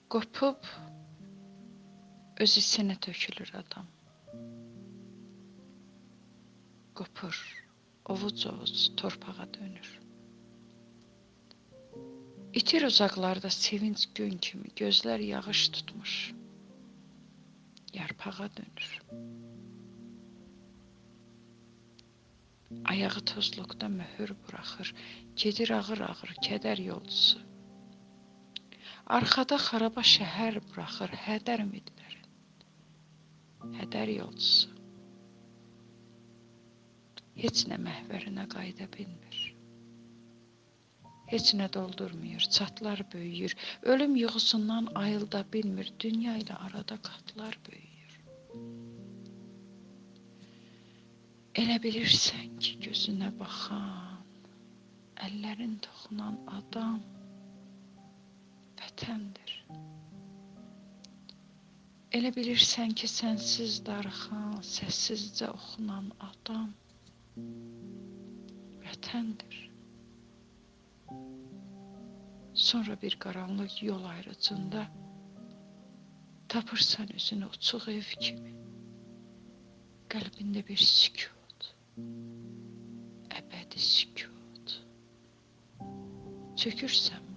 Qopub öz hissinə tökülür adam. Qopur, ovuc-ovuc torpağa dönür. İtir uzaqlarda sevinç gün kimi, gözlər yağış tutmuş. Yarpağa dönür. Ayağı tozluqda möhür buraxır, gedir ağır-ağır kədər yolcusu. Arxada xaraba şəhər buraxır hədər ümidlərin, hədər yolcusu. Heç nə məhvərinə qayıda bilmir. Heç nə doldurmuyor, çatlar böyüyür, ölüm yuxusundan ayılda bilmir, dünya ilə arada qatlar böyüyür. Elə bilirsən ki, gözünə baxan, əllərin toxunan adam vətəndir. Elə bilirsən ki, sənsiz darıxan, səssizcə oxunan adam vətəndir. Sonra bir qaranlıq yol ayrıcında tapırsan özünü uçuq ev kimi, qəlbində bir sükut, əbədi sükut. Çökürsən